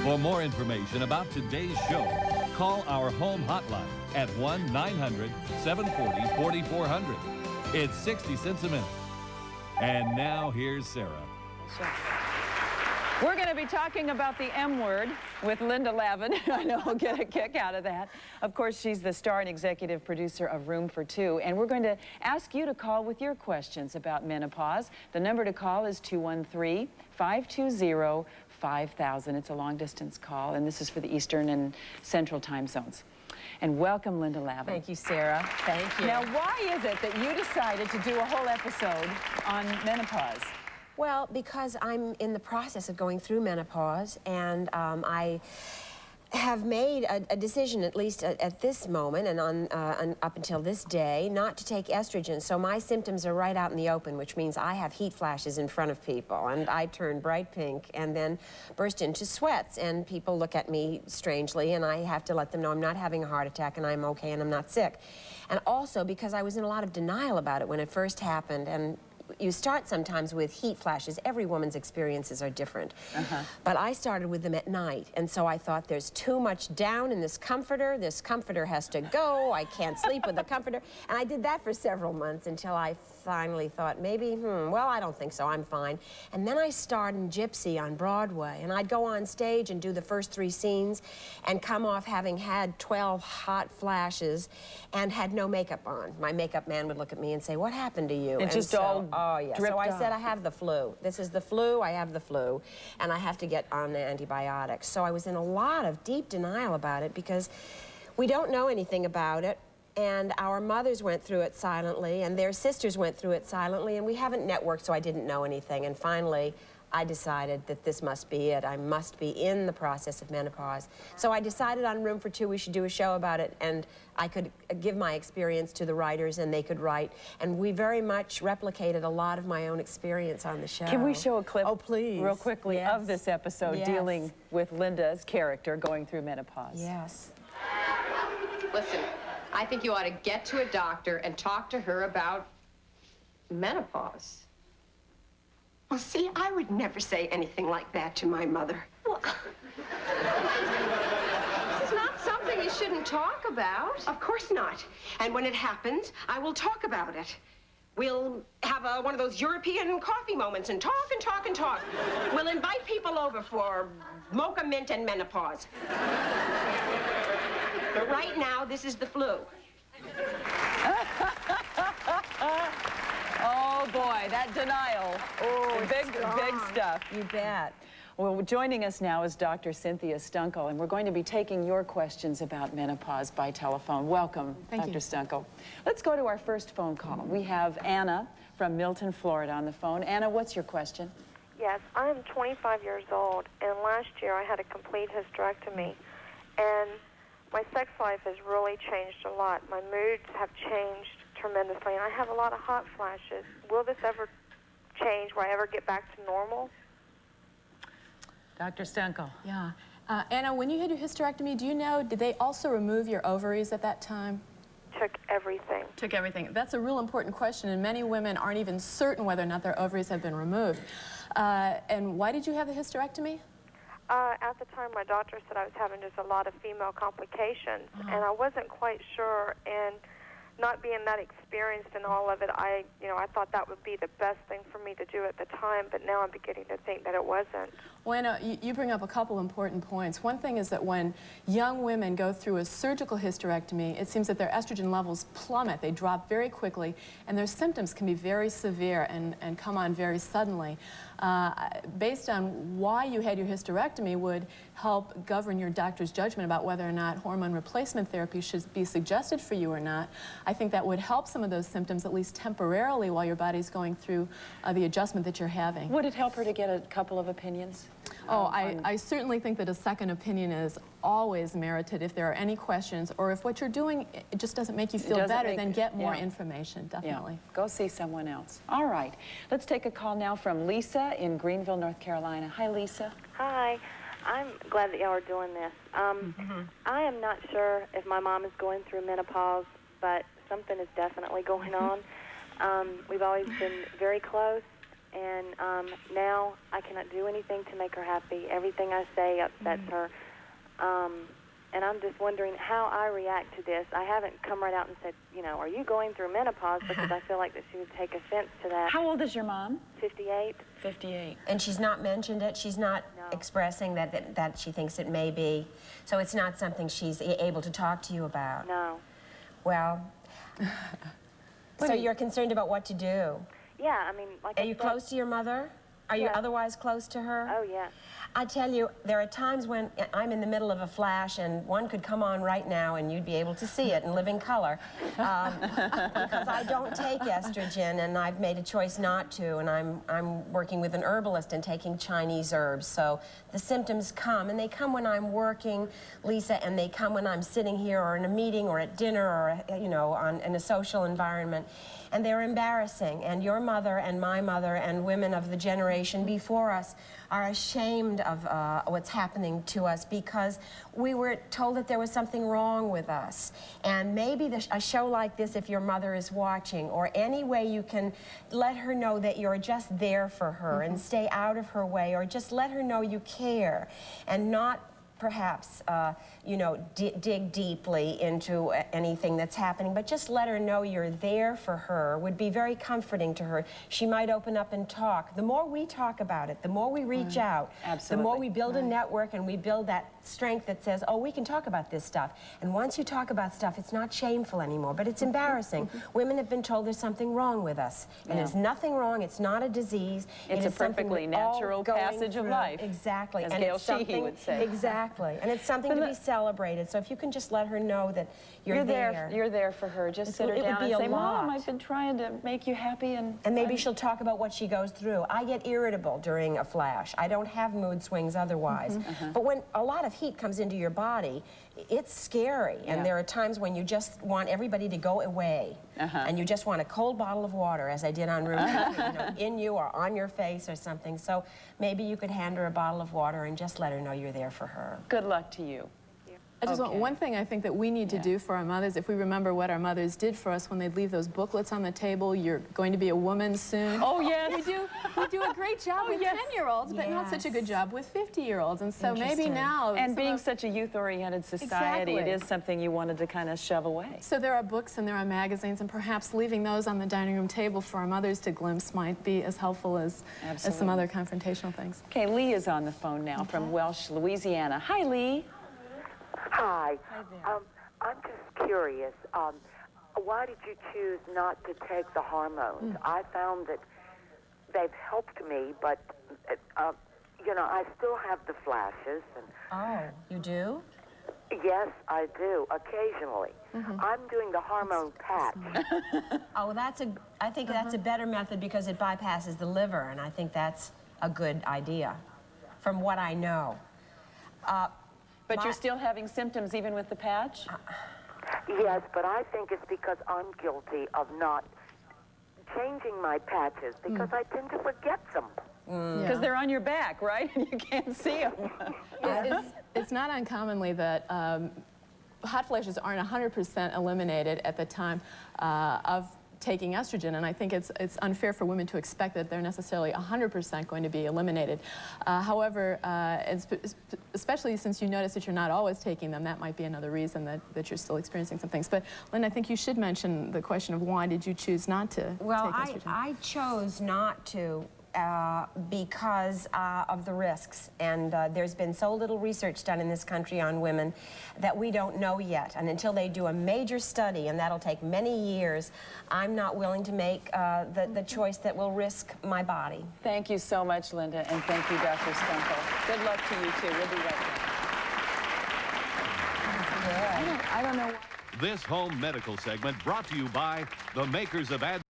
For more information about today's show, call our home hotline at 1-900-740-4400. It's 60 cents a minute. And now here's Sarah. We're going to be talking about the M word with Linda Lavin. I know we'll get a kick out of that. Of course, she's the star and executive producer of Room for Two, and we're going to ask you to call with your questions about menopause. The number to call is 213-520-5000. It's a long-distance call, and this is for the Eastern and Central time zones. And welcome, Linda Lavin. Thank you, Sarah. Thank you. Now, why is it that you decided to do a whole episode on menopause? Well, because I'm in the process of going through menopause, and I have made a decision, at least at this moment and up until this day, not to take estrogen. So my symptoms are right out in the open, which means I have heat flashes in front of people, and I turn bright pink and then burst into sweats, and people look at me strangely, and I have to let them know I'm not having a heart attack and I'm okay and I'm not sick. And also because I was in a lot of denial about it when it first happened, and you start sometimes with heat flashes. Every woman's experiences are different. But I started with them at night, and so I thought there's too much down in this comforter. This comforter has to go. I can't sleep with the comforter. And I did that for several months until I finally thought, maybe, well, I don't think so. I'm fine. And then I starred in Gypsy on Broadway, and I'd go on stage and do the first 3 scenes and come off having had 12 hot flashes and had no makeup on. My makeup man would look at me and say, "What happened to you?" It just all oh, yeah. So I said, I have the flu. This is the flu, I have the flu, and I have to get on the antibiotics. So I was in a lot of deep denial about it because we don't know anything about it, and our mothers went through it silently, and their sisters went through it silently, and we haven't networked, so I didn't know anything. And finally, I decided that this must be it. I must be in the process of menopause. So I decided on Room for Two we should do a show about it, and I could give my experience to the writers and they could write. And we very much replicated a lot of my own experience on the show. Can we show a clip, oh, please, real quickly, yes, of this episode dealing with Linda's character going through menopause? Yes. Listen, I think you ought to get to a doctor and talk to her about menopause. Well, see, I would never say anything like that to my mother. Well, this is not something you shouldn't talk about. Of course not. And when it happens, I will talk about it. We'll have one of those European coffee moments and talk and talk and talk. We'll invite people over for mocha mint and menopause. But right now, this is the flu. Oh, boy, that denial. Oh, big stuff. You bet. Well, joining us now is Dr. Cynthia Stunkel, and we're going to be taking your questions about menopause by telephone. Welcome, Dr. Stunkel. Let's go to our first phone call. We have Anna from Milton, Florida on the phone. Anna, what's your question? Yes, I'm 25 years old, and last year I had a complete hysterectomy, and my sex life has really changed a lot. My moods have changed tremendously, and I have a lot of hot flashes. Will this ever change? Will I ever get back to normal? Dr. Stunkel. Yeah. Anna, when you had your hysterectomy, do you know, did they also remove your ovaries at that time? Took everything. Took everything. That's a real important question, and many women aren't even certain whether or not their ovaries have been removed. And why did you have the hysterectomy? At the time, my doctor said I was having just a lot of female complications, and I wasn't quite sure, and not being that experienced in all of it, I thought that would be the best thing for me to do at the time, but now I'm beginning to think that it wasn't. Well, Anna, you bring up a couple important points. One thing is that when young women go through a surgical hysterectomy, it seems that their estrogen levels plummet. They drop very quickly, and their symptoms can be very severe and come on very suddenly. Based on why you had your hysterectomy would help govern your doctor's judgment about whether or not hormone replacement therapy should be suggested for you or not. I think that would help some of those symptoms, at least temporarily, while your body's going through the adjustment that you're having. Would it help her to get a couple of opinions? Oh, I certainly think that a second opinion is always merited if there are any questions, or if what you're doing it just doesn't make you feel better, then get more information, definitely. Yeah. Go see someone else. All right. Let's take a call now from Lisa in Greenville, North Carolina. Hi, Lisa. Hi. I'm glad that y'all are doing this. I am not sure if my mom is going through menopause, but something is definitely going on. We've always been very close, And now I cannot do anything to make her happy. Everything I say upsets her. And I'm just wondering how I react to this. I haven't come right out and said, you know, are you going through menopause? Because I feel like that she would take offense to that. How old is your mom? 58. 58. And she's not mentioned it? She's not expressing that she thinks it may be? So it's not something she's able to talk to you about? No. Well, so you're concerned about what to do? Yeah, I mean, like Are you close to your mother? Are you otherwise close to her? Oh, yeah. I tell you, there are times when I'm in the middle of a flash and one could come on right now and you'd be able to see it in living color. Because I don't take estrogen and I've made a choice not to, and I'm working with an herbalist and taking Chinese herbs. So the symptoms come, and they come when I'm working, Lisa, and they come when I'm sitting here or in a meeting or at dinner or, you know, in a social environment. And they're embarrassing, and your mother and my mother and women of the generation before us are ashamed of what's happening to us because we were told that there was something wrong with us. And maybe a show like this, if your mother is watching, or any way you can let her know that you're just there for her and stay out of her way, or just let her know you care and not perhaps, you know, dig deeply into anything that's happening, but just let her know you're there for her would be very comforting to her. She might open up and talk. The more we talk about it, the more we reach out, the more we build a network and we build that strength that says, oh, we can talk about this stuff. And once you talk about stuff, it's not shameful anymore, but it's embarrassing. Women have been told there's something wrong with us. And there's nothing wrong. It's not a disease. It's a perfectly natural passage of life. Exactly. As and Gail it's something, Sheehy would say. Exactly. And it's something to be celebrated. So if you can just let her know that you're there. You're there for her. Just sit her down and say, Mom, I've been trying to make you happy. And maybe she'll talk about what she goes through. I get irritable during a flash. I don't have mood swings otherwise. But when a lot of heat comes into your body, it's scary. And there are times when you just want everybody to go away. And you just want a cold bottle of water, as I did on room 2, you know, in you or on your face or something. So maybe you could hand her a bottle of water and just let her know you're there for her. Good luck to you. I just want one thing I think that we need to do for our mothers, if we remember what our mothers did for us when they'd leave those booklets on the table, you're going to be a woman soon. Oh, yes. We do a great job with 10-year-olds, but not such a good job with 50-year-olds. And so maybe now... And being such a youth-oriented society, it is something you wanted to kind of shove away. So there are books and there are magazines, and perhaps leaving those on the dining room table for our mothers to glimpse might be as helpful as some other confrontational things. Okay, Lee is on the phone now from Welsh, Louisiana. Hi, Lee. Hi. I'm just curious. Why did you choose not to take the hormones? I found that they've helped me, but, you know, I still have the flashes. And oh, you do? Yes, I do, occasionally. I'm doing the hormone patch. Oh, I think that's a better method because it bypasses the liver, and I think that's a good idea, from what I know. But you're still having symptoms even with the patch? Yes, but I think it's because I'm guilty of not changing my patches because I tend to forget them. Because they're on your back, right? And you can't see them. It's not uncommonly that hot flashes aren't 100% eliminated at the time of taking estrogen, and I think it's unfair for women to expect that they're necessarily 100% going to be eliminated. However, especially since you notice that you're not always taking them, that might be another reason that you're still experiencing some things. But Lynn, I think you should mention the question of why did you choose not to take estrogen? I chose not to because of the risks, and there's been so little research done in this country on women that we don't know yet, and until they do a major study, and that'll take many years, I'm not willing to make the choice that will risk my body. Thank you so much, Linda, and thank you, Dr. Stunkel. Good luck to you, too. We'll be right back. I don't know. This home medical segment brought to you by the makers of